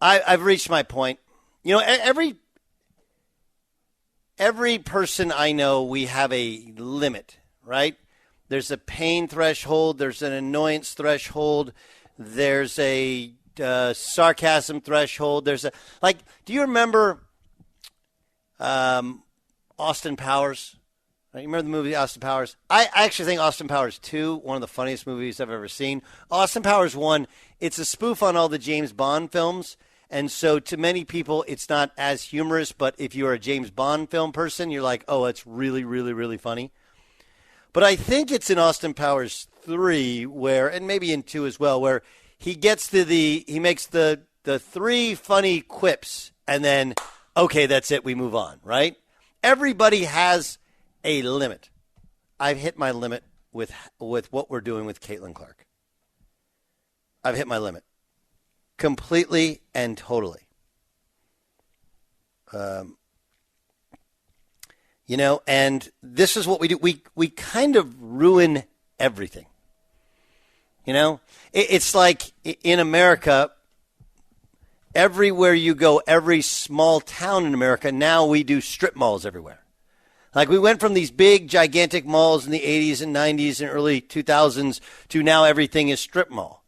I've reached my point. Every person I know, we have a limit, right? There's a pain threshold. There's an annoyance threshold. There's a sarcasm threshold. Do you remember Austin Powers? You remember the movie Austin Powers? I actually think Austin Powers 2, one of the funniest movies I've ever seen. Austin Powers 1, it's a spoof on all the James Bond films. And so to many people, it's not as humorous. But if you're a James Bond film person, you're like, oh, it's really, really, really funny. But I think it's in Austin Powers 3 where, and maybe in 2 as well, where he gets to he makes the 3 funny quips and then, okay, that's it. We move on, right? Everybody has a limit. I've hit my limit with what we're doing with Caitlin Clark. I've hit my limit completely and totally. And this is what we do. We kind of ruin everything. It's like in America, everywhere you go, every small town in America, now we do strip malls everywhere. Like we went from these big, gigantic malls in the 80s and 90s and early 2000s to now everything is strip mall.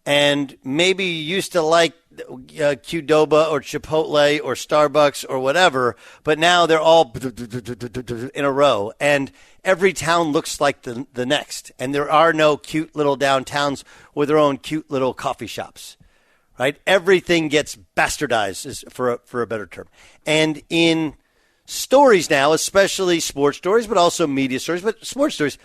And maybe you used to like Qdoba or Chipotle or Starbucks or whatever, but now they're all in a row. And every town looks like the next. And there are no cute little downtowns with their own cute little coffee shops, right? Everything gets bastardized, for a better term. And in stories now, especially sports stories, but also media stories, but sports stories,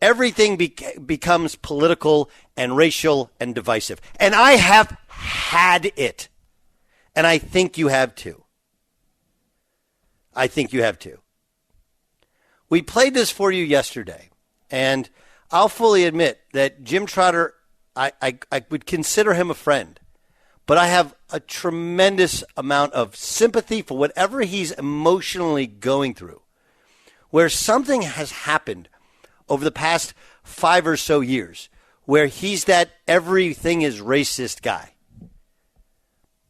everything becomes political and racial and divisive. And I have had it. And I think you have too. We played this for you yesterday. And I'll fully admit that Jim Trotter, I would consider him a friend. But I have a tremendous amount of sympathy for whatever he's emotionally going through. Where something has happened over the past 5 or so years where he's that everything is racist guy.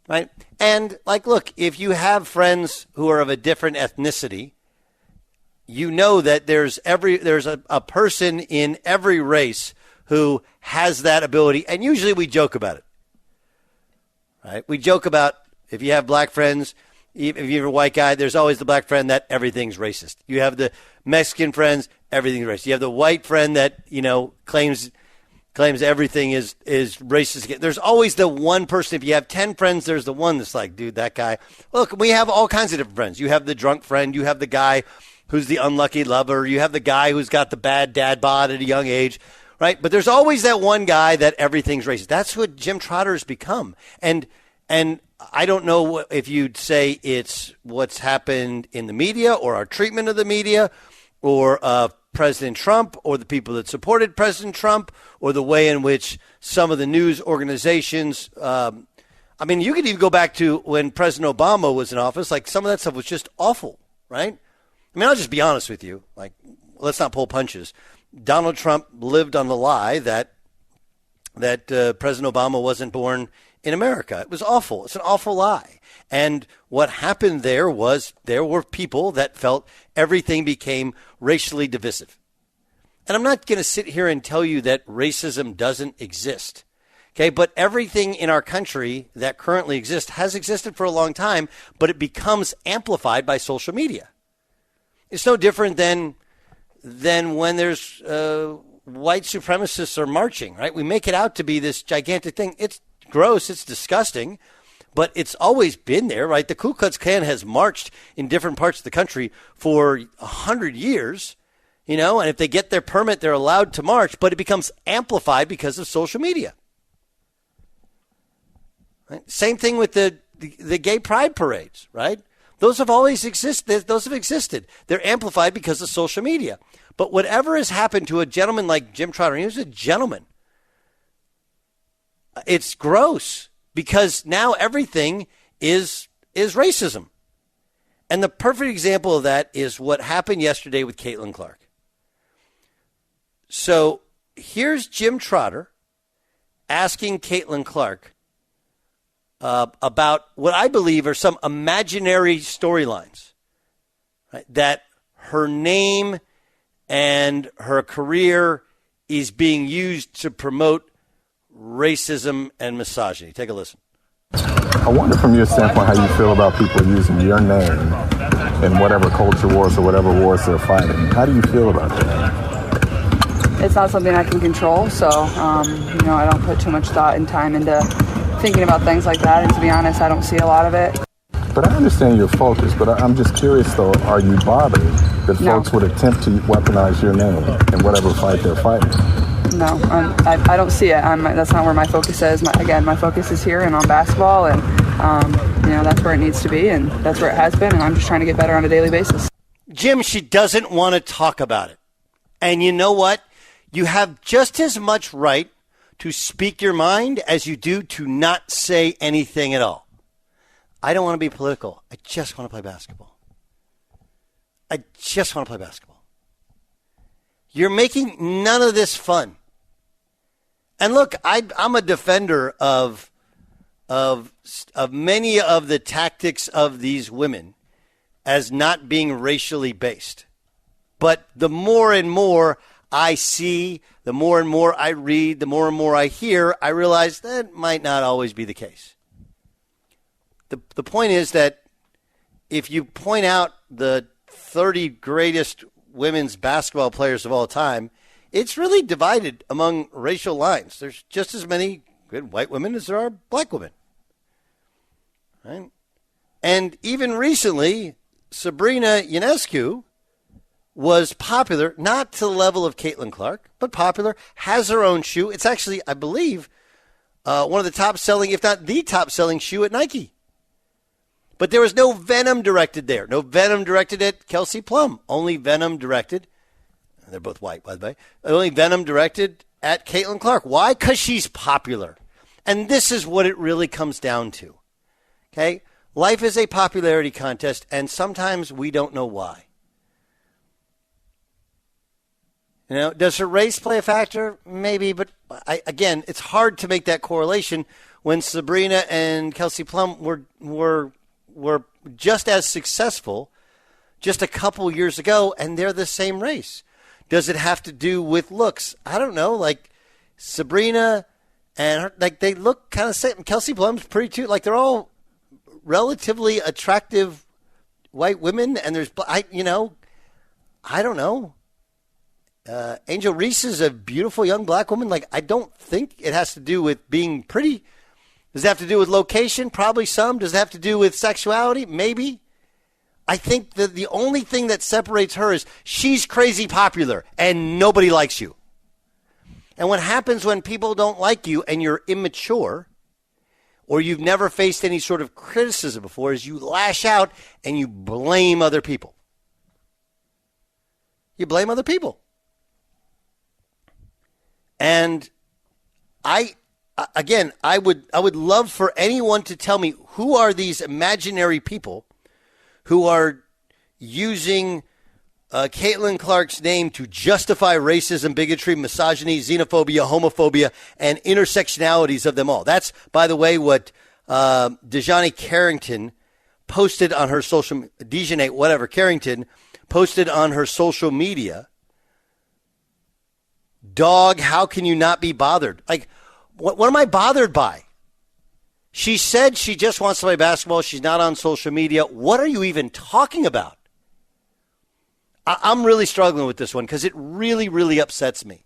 Right? And look, if you have friends who are of a different ethnicity, you know that there's a person in every race who has that ability. And usually we joke about it. Right? We joke about if you have black friends, if you're a white guy, there's always the black friend that everything's racist. You have the Mexican friends, everything's racist. You have the white friend that, claims everything is racist. There's always the one person. If you have 10 friends, there's the one that's like, dude, that guy. Look, we have all kinds of different friends. You have the drunk friend. You have the guy who's the unlucky lover. You have the guy who's got the bad dad bod at a young age. Right? But there's always that one guy that everything's racist. That's what Jim Trotter's become. And I don't know if you'd say it's what's happened in the media or our treatment of the media or President Trump or the people that supported President Trump or the way in which some of the news organizations, you could even go back to when President Obama was in office. Some of that stuff was just awful, right? I'll just be honest with you. Let's not pull punches. Donald Trump lived on the lie that President Obama wasn't born in America. It was awful. It's an awful lie. And what happened there was there were people that felt everything became racially divisive. And I'm not going to sit here and tell you that racism doesn't exist. Okay, but everything in our country that currently exists has existed for a long time, but it becomes amplified by social media. It's no different than when there's white supremacists are marching, right? We make it out to be this gigantic thing. It's gross. It's disgusting, but it's always been there, right? The Ku Klux Klan has marched in different parts of the country for 100 years, and if they get their permit, they're allowed to march, but it becomes amplified because of social media. Right? Same thing with the gay pride parades, right? Those have always existed. Those have existed. They're amplified because of social media. But whatever has happened to a gentleman like Jim Trotter, he was a gentleman. It's gross because now everything is racism. And the perfect example of that is what happened yesterday with Caitlin Clark. So here's Jim Trotter asking Caitlin Clark about what I believe are some imaginary storylines, right? That her name and her career is being used to promote racism and misogyny. Take a listen. I wonder from your standpoint how you feel about people using your name in whatever culture wars or whatever wars they're fighting. How do you feel about that? It's not something I can control, so I don't put too much thought and time into thinking about things like that, and to be honest, I don't see a lot of it. But I understand your focus, but I'm just curious though, are you bothered that folks would attempt to weaponize your name in whatever fight they're fighting? No, I don't see it. That's not where my focus is. My focus is here and on basketball, and that's where it needs to be, and that's where it has been, and I'm just trying to get better on a daily basis. Jim, she doesn't want to talk about it. And you know what? You have just as much right to speak your mind as you do to not say anything at all. I don't want to be political. I just want to play basketball. You're making none of this fun. And look, I'm a defender of many of the tactics of these women as not being racially based. But the more and more I see, the more and more I read, the more and more I hear, I realize that might not always be the case. The point is that if you point out the 30 greatest women's basketball players of all time, it's really divided among racial lines. There's just as many good white women as there are black women. Right? And even recently, Sabrina Ionescu was popular, not to the level of Caitlin Clark, but popular, has her own shoe. It's actually, I believe, one of the top-selling, if not the top-selling shoe at Nike. But there was no venom directed there. No venom directed at Kelsey Plum. Only venom directed, they're both white, by the way, only venom directed at Caitlin Clark. Why? Because she's popular. And this is what it really comes down to. Okay? Life is a popularity contest, and sometimes we don't know why. Does her race play a factor? Maybe, but again, it's hard to make that correlation when Sabrina and Kelsey Plum were just as successful just a couple years ago, and they're the same race. Does it have to do with looks? I don't know. Like Sabrina and her, they look kind of same. Kelsey Plum's pretty too. Like they're all relatively attractive white women, and there's I don't know. Angel Reese is a beautiful young black woman. Like, I don't think it has to do with being pretty. Does it have to do with location? Probably some. Does it have to do with sexuality? Maybe. I think that the only thing that separates her is she's crazy popular and nobody likes you. And what happens when people don't like you and you're immature or you've never faced any sort of criticism before is you lash out and you blame other people. You blame other people. And I would love for anyone to tell me who are these imaginary people who are using Caitlin Clark's name to justify racism, bigotry, misogyny, xenophobia, homophobia, and intersectionalities of them all. That's, by the way, what Dejanay Carrington posted on her social Carrington posted on her social media. Dog, how can you not be bothered? Like, what am I bothered by? She said she just wants to play basketball. She's not on social media. What are you even talking about? I'm really struggling with this one because it really, really upsets me.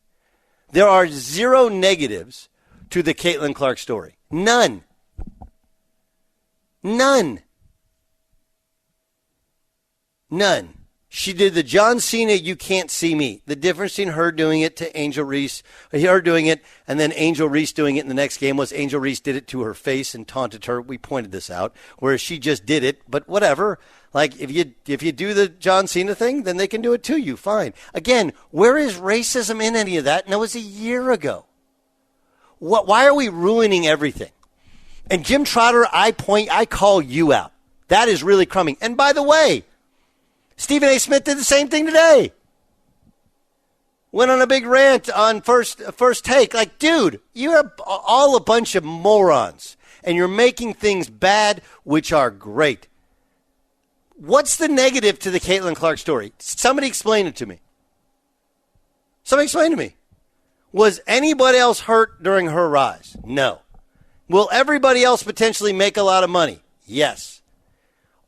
There are zero negatives to the Caitlin Clark story. None. She did the John Cena, you can't see me. The difference between her doing it to Angel Reese, her doing it, and then Angel Reese doing it in the next game was Angel Reese did it to her face and taunted her. We pointed this out, whereas she just did it. But whatever. Like, if you do the John Cena thing, then they can do it to you. Fine. Again, where is racism in any of that? And that was a year ago. Why are we ruining everything? And Jim Trotter, I call you out. That is really crummy. And by the way, Stephen A. Smith did the same thing today. Went on a big rant on first take. Like, dude, you're all a bunch of morons. and you're making things bad, which are great. What's the negative to the Caitlin Clark story? Somebody explain it to me. Somebody explain to me. Was anybody else hurt during her rise? No. Will everybody else potentially make a lot of money? Yes.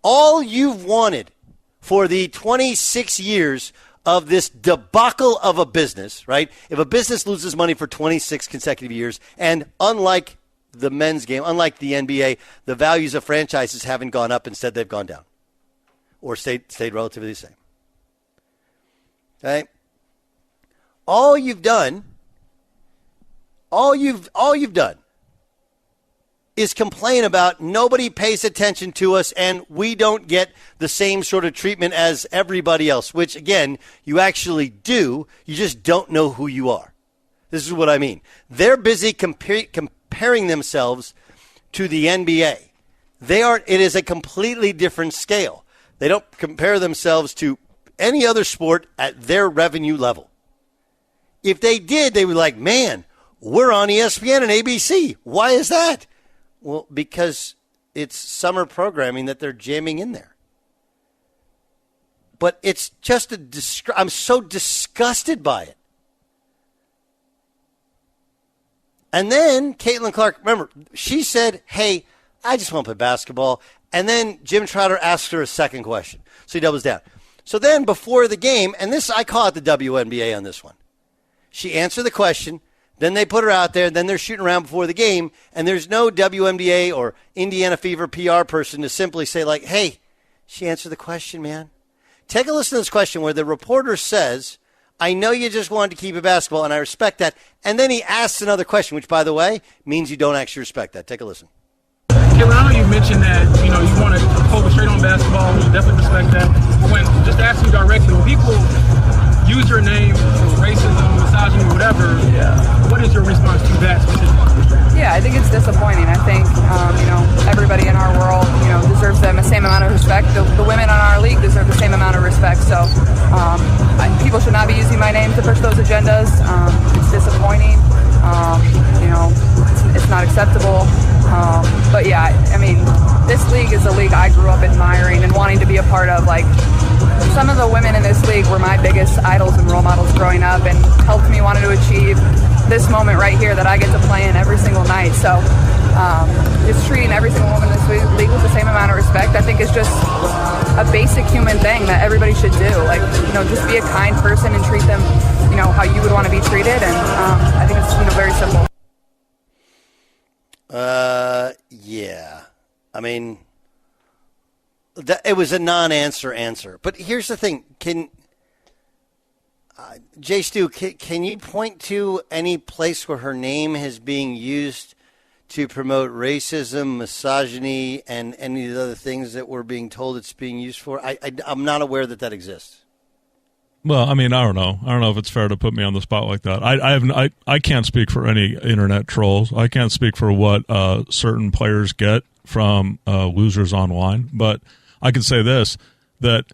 All you've wanted for the 26 years of this debacle of a business, right? If a business loses money for 26 consecutive years, and unlike the men's game, unlike the NBA, the values of franchises haven't gone up. Instead, they've gone down or stayed relatively the same. Okay? All you've done is complain about nobody pays attention to us and we don't get the same sort of treatment as everybody else, which, again, you actually do. You just don't know who you are. This is what I mean. They're busy comparing themselves to the NBA. It is a completely different scale. They don't compare themselves to any other sport at their revenue level. If they did, they would be like, man, we're on ESPN and ABC. Why is that? Well, because it's summer programming that they're jamming in there. But it's just I'm so disgusted by it. And then Caitlin Clark, remember, she said, hey, I just want to play basketball. And then Jim Trotter asked her a second question. So he doubles down. So then before the game, and this, I call it the WNBA on this one. She answered the question. Then they put her out there. Then they're shooting around before the game. And there's no WNBA or Indiana Fever PR person to simply say, like, hey, she answered the question, man. Take a listen to this question where the reporter says, I know you just wanted to keep it basketball, and I respect that. And then he asks another question, which, by the way, means you don't actually respect that. Take a listen. Caitlin, I know you mentioned that, you want to focus straight on basketball. We definitely respect that. When, just to ask you directly, when people use your name for racism, misogyny, whatever, what is your response to that specifically? Yeah, I think it's disappointing. I think, everybody in our world, deserves the same amount of respect. The women on our league deserve the same amount of respect. So people should not be using my name to push those agendas. It's disappointing. It's not acceptable. But yeah, I mean, this league is a league I grew up admiring and wanting to be a part of. Like, some of the women in this league were my biggest idols and role models growing up and helped me want to achieve this moment right here that I get to play in every single night. So just treating every single woman in this league with the same amount of respect, I think, is just a basic human thing that everybody should do. Like, just be a kind person and treat them, how you would want to be treated. And I think it's, very simple. Yeah. I mean, it was a non-answer answer. But here's the thing. Jay Stu, can you point to any place where her name is being used to promote racism, misogyny, and any of the other things that we're being told it's being used for? I'm not aware that exists. Well, I mean, I don't know. I don't know if it's fair to put me on the spot like that. I can't speak for any internet trolls. I can't speak for what certain players get from losers online. But I can say this, that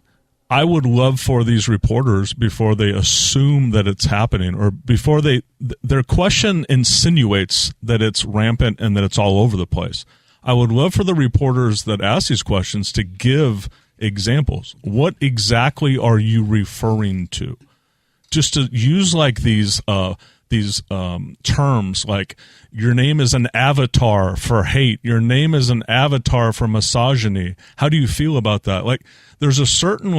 I would love for these reporters, before they assume that it's happening, or before their question insinuates that it's rampant and that it's all over the place. I would love for the reporters that ask these questions to give examples. What exactly are you referring to? Just to use like these terms like, your name is an avatar for hate, your name is an avatar for misogyny. How do you feel about that? Like, there's a certain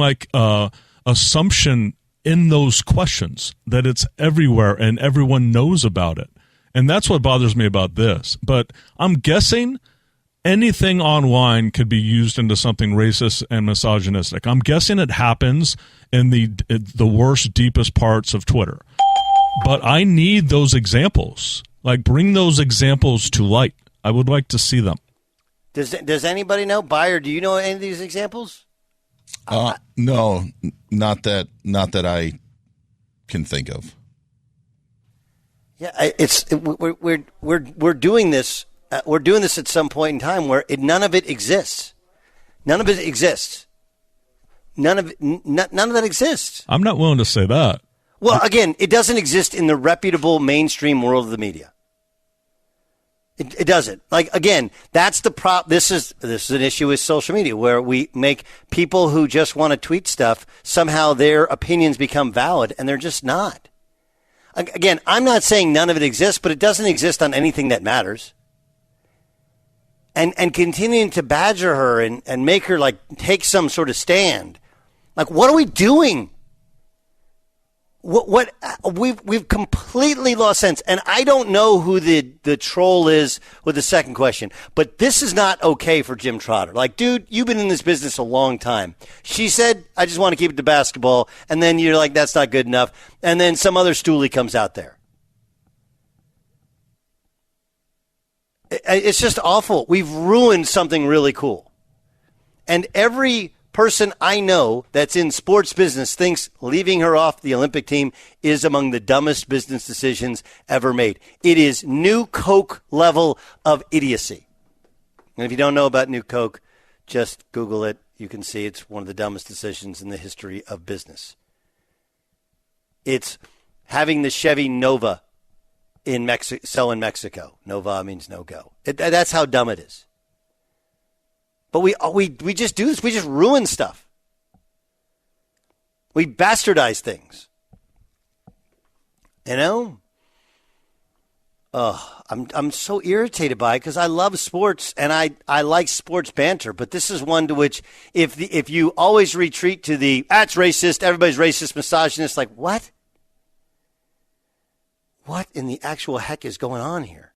assumption in those questions that it's everywhere and everyone knows about it. And that's what bothers me about this. But I'm guessing anything online could be used into something racist and misogynistic. I'm guessing it happens in the worst, deepest parts of Twitter. But I need those examples. Like, bring those examples to light. I would like to see them. Does anybody know? Buyer, do you know any of these examples? No, not that I can think of. Yeah, we're doing this. We're doing this at some point in time where none of it exists. None of it exists. None of that exists. I'm not willing to say that. Well, again, it doesn't exist in the reputable mainstream world of the media. It doesn't. Like, again, that's the This is an issue with social media where we make people who just want to tweet stuff, somehow their opinions become valid, and they're just not. Again, I'm not saying none of it exists, but it doesn't exist on anything that matters. And continuing to badger her and make her, like, take some sort of stand. Like, what are we doing? We've completely lost sense, and I don't know who the troll is with the second question, but this is not okay for Jim Trotter. Like, dude, you've been in this business a long time. She said, I just want to keep it to basketball, and then you're like, that's not good enough, and then some other stoolie comes out there. It's just awful. We've ruined something really cool, and every person I know that's in sports business thinks leaving her off the Olympic team is among the dumbest business decisions ever made. It is new Coke level of idiocy. And if you don't know about new Coke, just Google it. You can see it's one of the dumbest decisions in the history of business. It's having the Chevy Nova sell in Mexico. Nova means no go. That's how dumb it is. But we just do this. We just ruin stuff. We bastardize things. You know? I'm so irritated by it because I love sports and I like sports banter. But this is one to which if you always retreat to that's racist, everybody's racist, misogynist, like what? What in the actual heck is going on here?